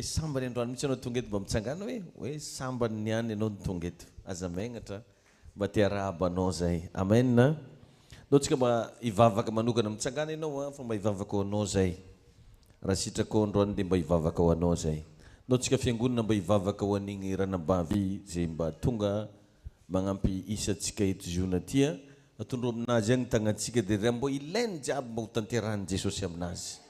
hoe sambany androany mihitsy anao tonga eto mba mitsangana hoe sambany niany ianao tonga eto aza magnatra mba tiarahaba anao zay amen nao tsika mba ivavaka manokana mitsangana ianao fa mba ivavaka ho anao zay raha sitraka ao androany dia mba ivavaka ho anao zay nao tsika fiangonana mba ivavaka ho an'igny ranabavy zay mba tonga magnampy isatsika eto ziona tia atondro aminazy agny tagnatsika dia raha mbo ilainy jiaby mba ho tanterahan'i Jesosy aminazy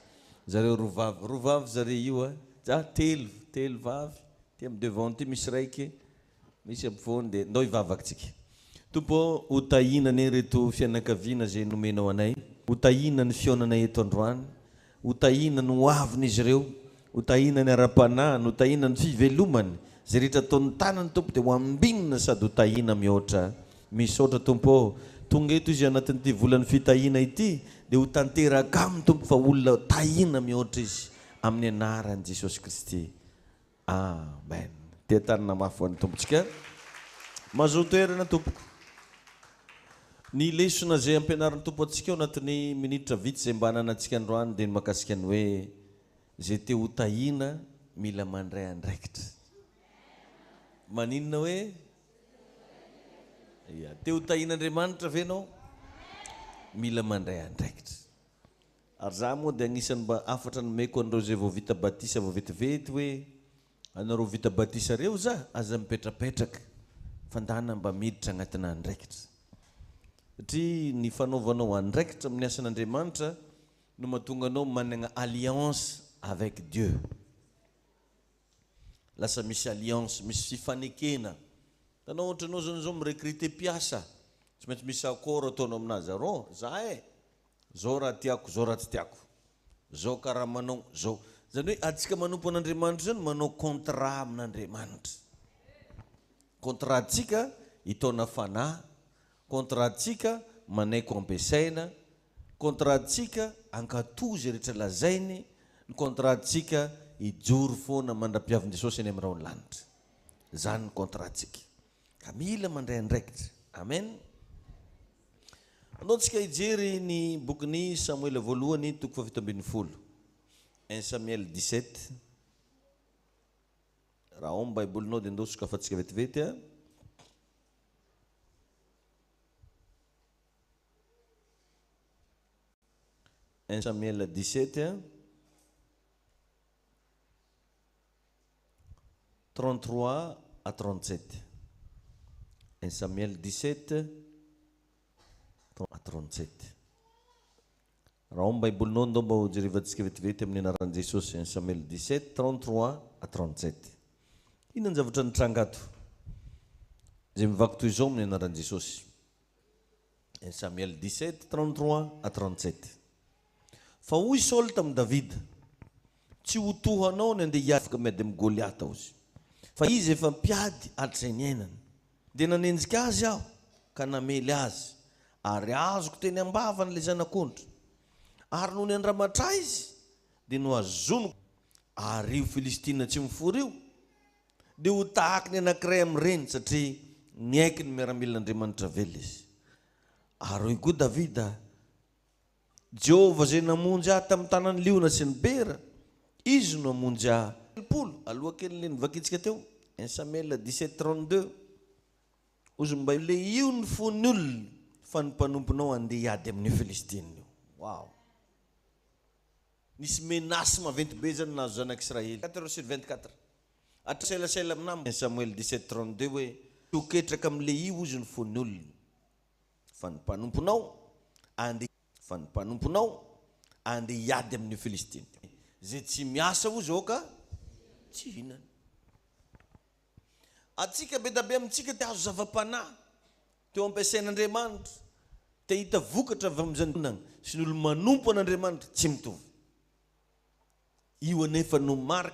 zareo roavavy zare io za telo vavy ty amin'ny devant ty misy raiky misy ampovoany dia ndao ivavakantsika tompo ho tahinany reto fianakaviana zay nomenao anay ho tahina ny fionanay eto androany ho tahina ny hoaviny izy ireo ho tahina ny ara-panahiny ho tahina ny fivelomany zay rehetra ataon'ny tanany tompo dia ho ambinina sady ho tahina mihoatra misaotra tompo tonga eto izy anatin'ity volan'ny fitahina ity dia ho tanteraka aminy tompo fa olona tahina mihoatra izy amin'ny anaran'i Jesosy Kristy amen tia tanana mafy ho an'ny tompotsika mahazo toerana tompoko ny lesona zay ampianaran'ny tompo atsika ao anatin'ny minitra vitsy zay mba hananantsika androany dia ny makasika ny hoe zay te ho tahina mila mandray andraikitra maninona hoe te ho tahin'Andriamanitra ve anao mila mandray andraikitra ary za moa dia agnisan'ny mba afatra nomeko an'ireo zay vao vita batisa vao vetivety hoe anareo vita batisa reo za aza mipetrapetraka fandana mba miditra agnatina andraikitra satria ny fanaovanao andraikitra amin'ny asan'Andriamanitra no mahatonga anao manana alliance avec Dieu lasa misy alliance misy fifanekena tanao ohatra anao zany zao mirekrite mpiasa tsy maintsy misy accord ataonao aminazy ro za zao raha tiako zao raha tsy tiako zao karaha manao zao zany hoe atsika manompo an'Andriamanitra zany manao contrat amin'Andriamanitra contrat tsika itaona fanahy contrat tsika manaiko ampiasaina contrat tsika ankatozy rehetra lazainy ny contrat tsika ijoro foana mandra-piavin'i Jesosy any amin'ny raha ny lanitra zany ny contrat tsika ka mila mandray andraikitra amen anao tsika hijery ny bokin'ny Samuel voalohany toko 7 1 Samuel 17 raha ao amin'ny baibolinao dia ndao sokafantsika vetivety 1 Samuel 17 33 à 37 1 Samuel 17 à 37 raha ao amin'ny baibolinao ndao mba hojerevantsika vetivety amin'ny anaran'i Jesosy 1 Samuel 17 33 à 37 ino ny zavatra nitrangato zay mivaky toy izao amin'ny anaran'i Jesosy 1 Samuel 17 33 à 37 fa hoy Saoly tamin'i Davida tsy ho tohanao ny andeha hiafaka miady amin'ny Goliata ozy fa izy efa mpiady hatr'izay ny ainany dia nanenjika azy aho ka namely azy ary azoko teny ambava n'ilay zanak'ondry ary noho ny andramatra izy dia no azonoko ary io Filistina tsy mifory io dia ho tahaka ny anankiray amin'ireny satria niaiky ny miaramilan'Andriamanitra vela izy ary hoy koa Davida Jehovah zay namonjy ahy tamin'ny tanany liona sy ny bera izy no namonjy ahy aloha kely le nivakitsika teo 1 Samuel 17 32 ozy mba le io ny fony olona fa ny mpanomponao andeha hiady amin'ny Filistina io wow nisy menasy maventy be zany nazo zanak'Israely 4:24 atraselasela aminamiko 1 Samuel 17 32 hoe toketraka amin'le io ozy ny fony olona fa ny mpanomponao andeha hiady amin'ny Filistina zay tsy miasa ozy oka tsy hinany atsika be da be amintsika te azo zava-panahy teo ampiasain'Andriamanitra te hita vokatra avy amin'izany sy ny olo manompo an'Andriamanitra tsy mitovy io anefa no marika